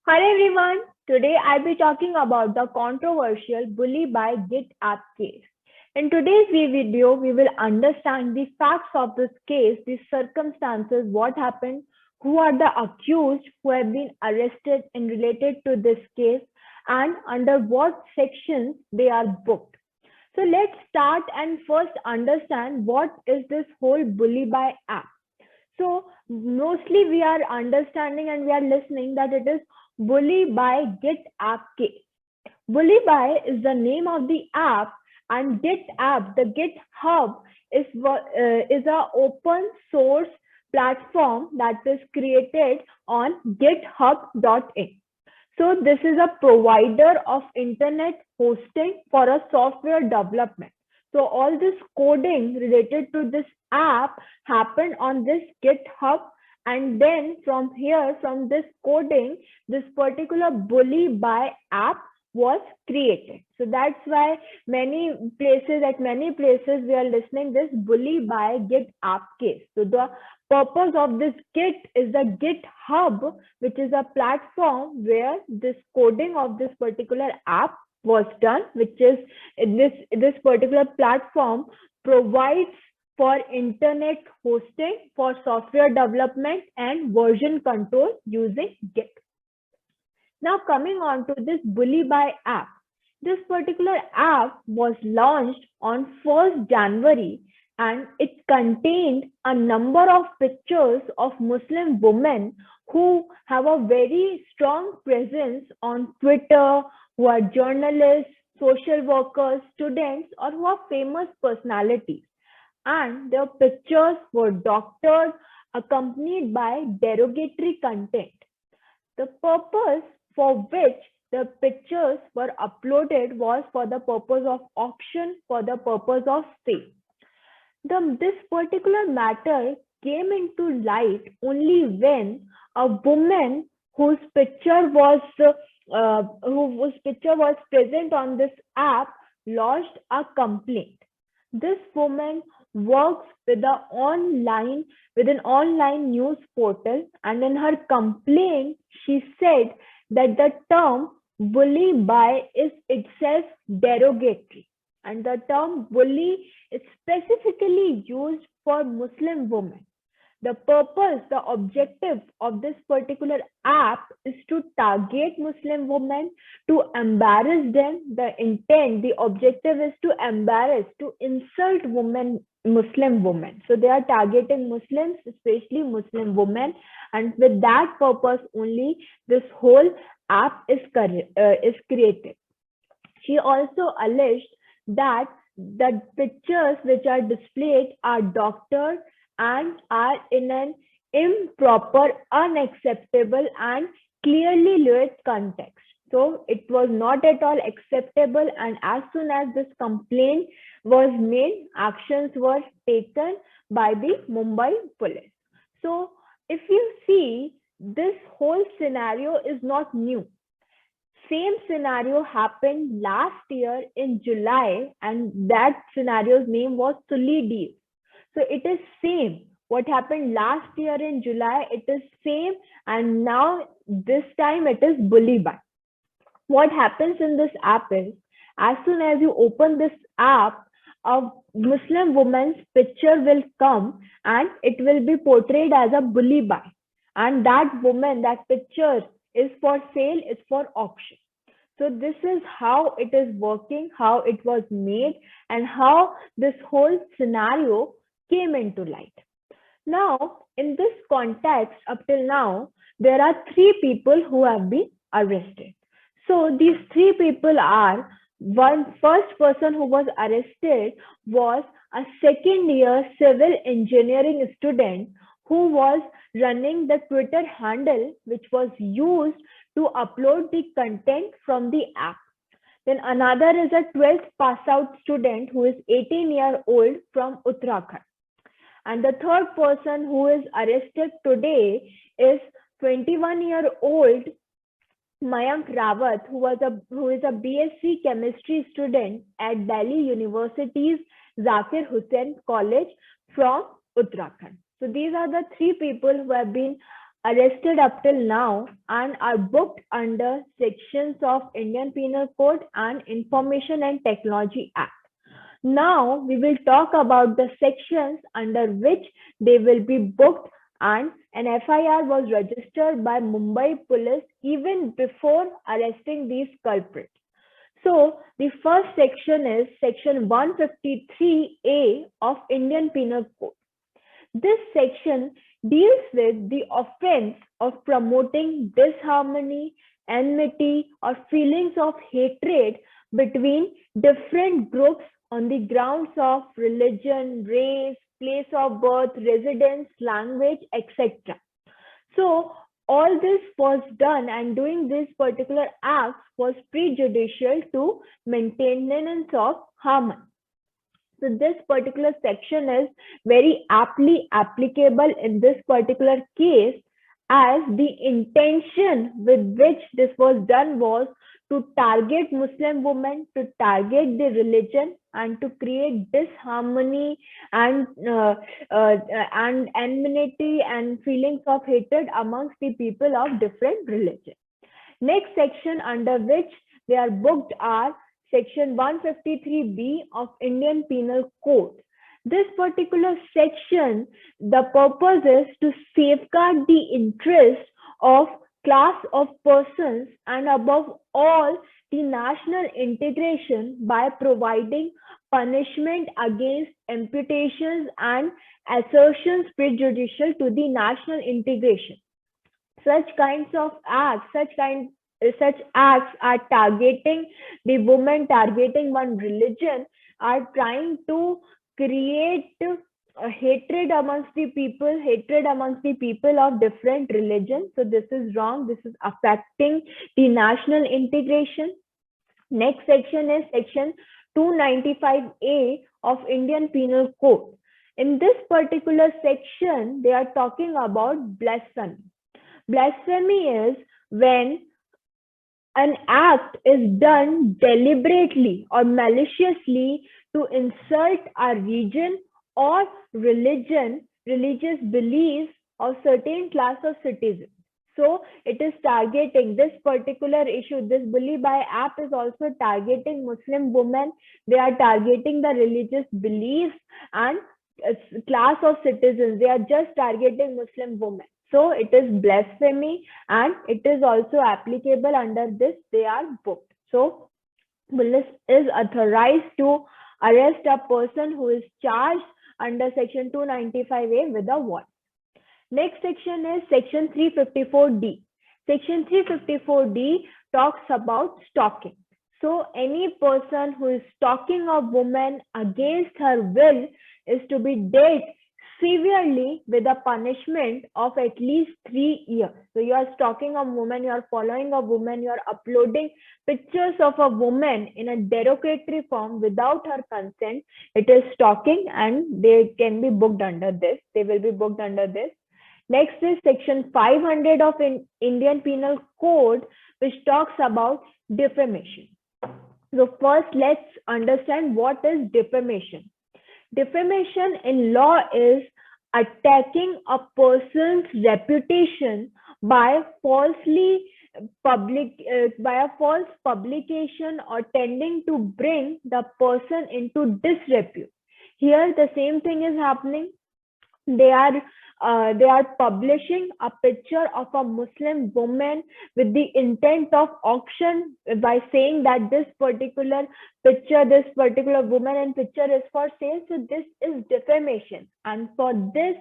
Hi everyone. Today I'll be talking about the controversial Bully by Git app case. In today's video, we will understand the facts of this case, the circumstances, what happened, who are the accused who have been arrested and related to this case, and under what sections they are booked. So let's start and first understand what is this whole Bully by app. So mostly we are understanding and we are listening that it is Bully by Git app case. Bully by is the name of the app, and Git app, the GitHub, is a open source platform that is created on GitHub.in. So this is a provider of internet hosting for a software development. So all this coding related to this app happened on this GitHub, and then from here, from this coding, this particular Bully by app was created. So that's why at many places we are listening this Bully by Git app case. So the purpose of this Git is the GitHub, which is a platform where this coding of this particular app was done, which is this particular platform provides for internet hosting for software development and version control using Git. Now coming on to this Bully by app. This particular app was launched on 1st January, and it contained a number of pictures of Muslim women who have a very strong presence on Twitter, who are journalists, social workers, students, or who are famous personalities. And their pictures were doctored, accompanied by derogatory content. The purpose for which the pictures were uploaded was for the purpose of auction, for the purpose of sale. This particular matter came into light only when a woman whose picture was present on this app lodged a complaint. This woman works with an online news portal, and in her complaint she said that the term bully by is itself derogatory, and the term bully is specifically used for Muslim women. The purpose, the objective of this particular app is to target Muslim women, to embarrass them. The intent, the objective is to embarrass, to insult Muslim women. So they are targeting Muslims, especially Muslim women, and with that purpose only, this whole app is created. She also alleged that the pictures which are displayed are doctored and are in an improper, unacceptable, and clearly lewd context. So it was not at all acceptable, and as soon as this complaint was made, actions were taken by the Mumbai police. So if you see, this whole scenario is not new. Same scenario happened last year in July, and that scenario's name was Sulli Deal. So it is same. What happened last year in July, it is same, and now this time it is Bully by. What happens in this app is, as soon as you open this app, a Muslim woman's picture will come and it will be portrayed as a bully by. And that woman, that picture is for sale, is for auction. So this is how it is working, how it was made, and how this whole scenario came into light. Now, in this context, up till now, there are 3 people who have been arrested. So these 3 people are, one first person who was arrested was a second-year civil engineering student who was running the Twitter handle which was used to upload the content from the app. Then another is a 12th pass out student who is 18-year-old from Uttarakhand. And the third person who is arrested today is 21-year-old Mayank Rawat, who is a BSc chemistry student at Delhi University's Zakir Hussain College from Uttarakhand. So these are the 3 people who have been arrested up till now and are booked under sections of Indian Penal Code and Information and Technology Act. Now we will talk about the sections under which they will be booked, and an FIR was registered by Mumbai police even before arresting these culprits. So the first section is section 153A of Indian Penal Code. This section deals with the offense of promoting disharmony, enmity, or feelings of hatred between different groups on the grounds of religion, race, place of birth, residence, language, etc. So all this was done, and doing these particular acts was prejudicial to maintenance of harmony. So this particular section is very aptly applicable in this particular case, as the intention with which this was done was to target Muslim women, to target the religion, and to create disharmony and enmity and feelings of hatred amongst the people of different religions. Next section under which they are booked are section 153B of Indian Penal Code. This particular section, the purpose is to safeguard the interest of class of persons and above all the national integration by providing punishment against imputations and assertions prejudicial to the national integration. Such kinds of acts, such acts are targeting the women, targeting one religion, are trying to create hatred amongst the people of different religions. So this is wrong. This is affecting the national integration. Next section is section 295A of Indian Penal Code. In this particular section, they are talking about blasphemy. Blasphemy is when an act is done deliberately or maliciously to insult a region or religion, religious beliefs of certain class of citizens. So it is targeting this particular issue. This Bully Bhai app is also targeting Muslim women. They are targeting the religious beliefs and class of citizens. They are just targeting Muslim women. So it is blasphemy, and it is also applicable under this. They are booked. So police is authorized to arrest a person who is charged under section 295A with a warrant. Next section is section 354D. Section 354D talks about stalking. So any person who is stalking a woman against her will is to be dealt severely with a punishment of at least 3 years. So you are stalking a woman, you are following a woman, you are uploading pictures of a woman in a derogatory form without her consent. It is stalking, and they can be booked under this. They will be booked under this. Next is section 500 of Indian Penal Code, which talks about defamation. So first, let's understand what is defamation. Defamation in law is attacking a person's reputation by a false publication or tending to bring the person into disrepute. Here, the same thing is happening. They are publishing a picture of a Muslim woman with the intent of auction by saying that this particular picture, this particular woman and picture is for sale. So this is defamation, and for this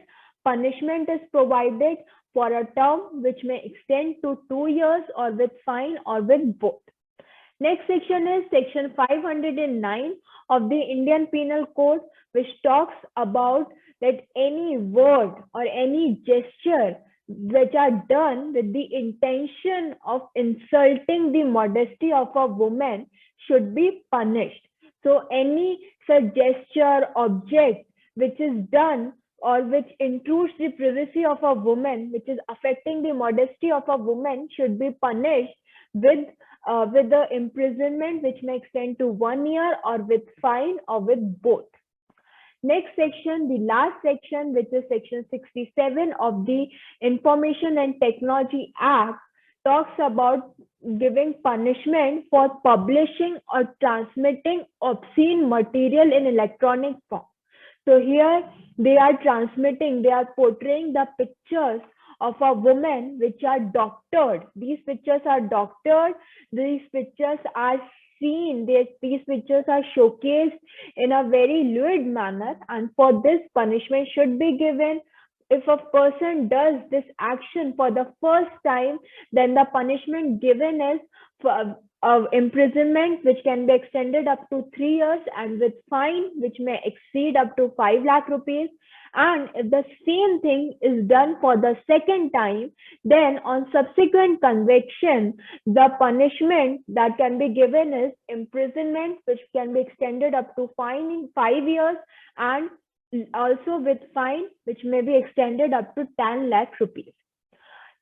punishment is provided for a term which may extend to 2 years or with fine or with both. Next section is section 509 of the Indian Penal Code, which talks about that any word or any gesture which are done with the intention of insulting the modesty of a woman should be punished. So any such gesture, object which is done or which intrudes the privacy of a woman, which is affecting the modesty of a woman, should be punished with the imprisonment which may extend to 1 year or with fine or with both. Next section, the last section, which is section 67 of the Information and Technology Act, talks about giving punishment for publishing or transmitting obscene material in electronic form. So here they are transmitting, they are portraying the pictures of a woman which are doctored. These pictures are doctored. These pictures are seen. These pictures are showcased in a very lewd manner, and for this punishment should be given. If a person does this action for the first time, then the punishment given is for, imprisonment, which can be extended up to 3 years, and with fine, which may exceed up to 5 lakh rupees. And if the same thing is done for the second time, then on subsequent conviction, the punishment that can be given is imprisonment, which can be extended up to fine in 5 years, and also with fine, which may be extended up to 10 lakh rupees.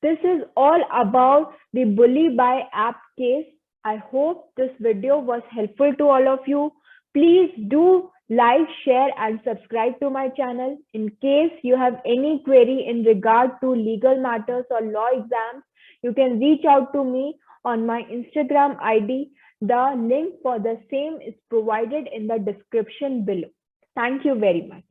This is all about the Bully by app case. I hope this video was helpful to all of you. Please do like, share, and subscribe to my channel. In case you have any query in regard to legal matters or law exams, you can reach out to me on my Instagram ID. The link for the same is provided in the description below. Thank you very much.